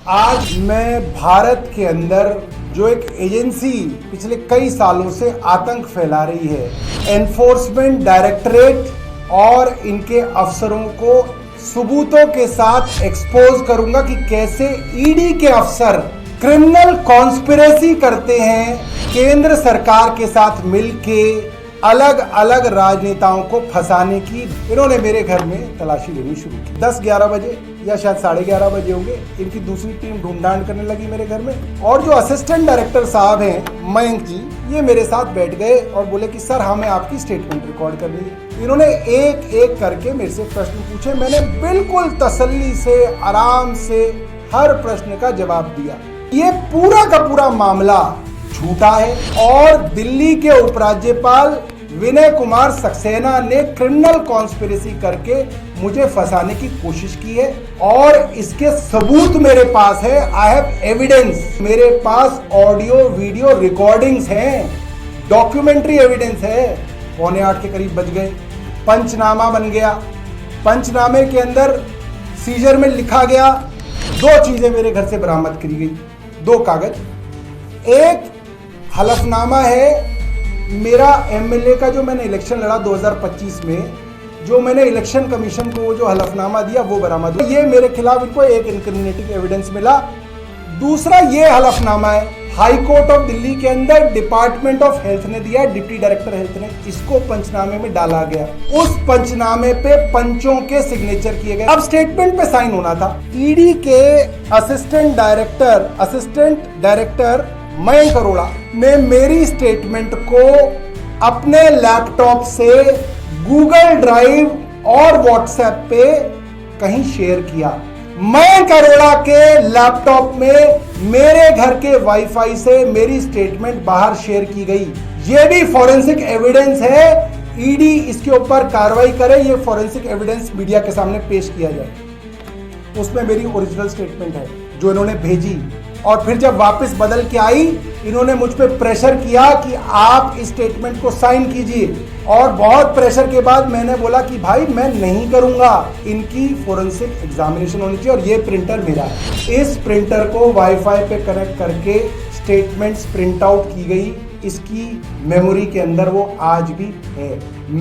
आज मैं भारत के अंदर जो एक एजेंसी पिछले कई सालों से आतंक फैला रही है, एनफोर्समेंट डायरेक्टरेट और इनके अफसरों को सबूतों के साथ एक्सपोज करूंगा कि कैसे ईडी के अफसर क्रिमिनल कॉन्स्पिरेसी करते हैं केंद्र सरकार के साथ मिलके अलग अलग राजनेताओं को फंसाने की। इन्होंने मेरे घर में तलाशी लेनी शुरू की। 10-11 बजे या शायद 11:30 बजे होंगे, इनकी दूसरी टीम ढूंढांड करने लगी मेरे घर में। और जो असिस्टेंट डायरेक्टर साहब हैं मयंक जी, ये मेरे साथ बैठ गए और बोले कि सर हमें आपकी स्टेटमेंट रिकॉर्ड करनी है। इन्होंने एक एक करके मेरे से प्रश्न पूछे। मैंने बिल्कुल तसल्ली से आराम से हर प्रश्न का जवाब दिया। ये पूरा का पूरा मामला झूठा है और दिल्ली के उपराज्यपाल विनय कुमार सक्सेना ने क्रिमिनल कॉन्स्पिरेसी करके मुझे फंसाने की कोशिश की है और इसके सबूत मेरे पास है। I have evidence. मेरे पास ऑडियो वीडियो रिकॉर्डिंग्स हैं, डॉक्यूमेंट्री एविडेंस है। 7:45 के करीब बज गए, पंचनामा बन गया। पंचनामे के अंदर सीजर में लिखा गया, 2 चीजें मेरे घर से बरामद करी गई, 2 कागज। एक हलफनामा है मेरा एमएलए का, जो मैंने इलेक्शन लड़ा 2025 में, जो मैंने इलेक्शन कमीशन को जो हलफनामा दिया वो बरामद हुआ। ये मेरे खिलाफ इनको एक इनक्रिमिनेटिंग एविडेंस मिला। दूसरा ये हलफनामा है हाई कोर्ट ऑफ दिल्ली के अंदर डिपार्टमेंट ऑफ हेल्थ ने दिया, डिप्टी डायरेक्टर हेल्थ ने, इसको पंचनामे में डाला गया। उस पंचनामे पे पंचों के सिग्नेचर किए गए। अब स्टेटमेंट पे साइन होना था। ईडी के असिस्टेंट डायरेक्टर मयंक अरोड़ा ने मेरी स्टेटमेंट को अपने लैपटॉप से गूगल ड्राइव और व्हाट्सएप पे कहीं शेयर किया। मयंक अरोड़ा के लैपटॉप में मेरे घर के वाईफाई से मेरी स्टेटमेंट बाहर शेयर की गई। ये भी फॉरेंसिक एविडेंस है। ईडी इसके ऊपर कार्रवाई करे, ये फॉरेंसिक एविडेंस मीडिया के सामने पेश किया जाए। उसमें मेरी ओरिजिनल स्टेटमेंट है जो इन्होंने भेजी। और फिर जब वापस बदल के आई, इन्होंने मुझ पे प्रेशर किया कि आप इस स्टेटमेंट को साइन कीजिए। और बहुत प्रेशर के बाद मैंने बोला कि भाई मैं नहीं करूंगा, इनकी फोरेंसिक एग्जामिनेशन होनी चाहिए और ये प्रिंटर मेरा है। इस प्रिंटर को वाईफाई पे कनेक्ट करके स्टेटमेंट्स प्रिंट आउट की गई। इसकी मेमोरी के अंदर वो आज भी है।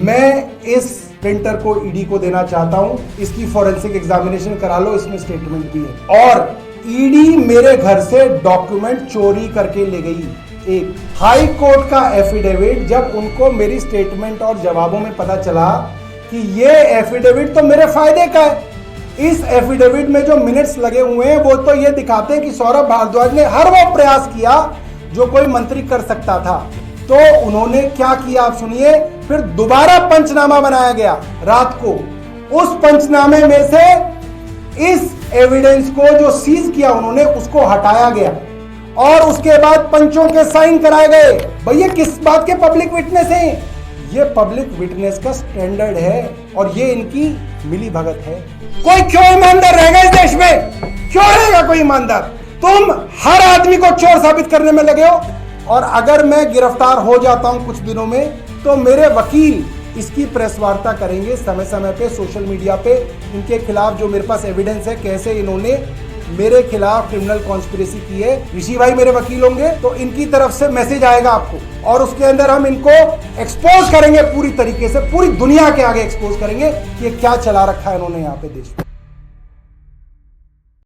मैं इस प्रिंटर को ईडी को देना चाहता हूं। इसकी फोरेंसिक एग्जामिनेशन करा लो, इसमें स्टेटमेंट भी है। और ईडी मेरे घर से डॉक्यूमेंट चोरी करके ले गई। एक हाई कोर्ट का एफिडेविट, जब उनको मेरी स्टेटमेंट और जवाबों में पता चला कि ये एफिडेविट तो मेरे फायदे का है, इस एफिडेविट में जो मिनट्स लगे हुए हैं वो तो ये दिखाते हैं कि सौरभ भारद्वाज ने हर वो प्रयास किया जो कोई मंत्री कर सकता था। तो उन्होंने क्या किया आप सुनिए। फिर दोबारा पंचनामा बनाया गया रात को। उस पंचनामे में से इस एविडेंस को जो सीज किया उन्होंने, उसको हटाया गया और उसके बाद पंचों के साइन कराए गए। भैया किस बात के पब्लिक विटनेस हैं? ये पब्लिक विटनेस का स्टैंडर्ड है और ये इनकी मिली भगत है। कोई क्यों ईमानदार रहेगा इस देश में? क्यों रहेगा कोई ईमानदार? तुम हर आदमी को चोर साबित करने में लगे हो। और अगर मैं गिरफ्तार हो जाता हूं कुछ दिनों में, तो मेरे वकील इसकी प्रेस वार्ता करेंगे समय समय पे सोशल मीडिया पे। इनके खिलाफ जो मेरे पास एविडेंस है, कैसे इन्होंने मेरे खिलाफ क्रिमिनल कॉन्स्पिरेसी की है। ऋषि भाई मेरे वकील होंगे, तो इनकी तरफ से मैसेज आएगा आपको और उसके अंदर हम इनको एक्सपोज करेंगे पूरी तरीके से, पूरी दुनिया के आगे एक्सपोज करेंगे कि ये क्या चला रखा है इन्होंने यहाँ पे देश में।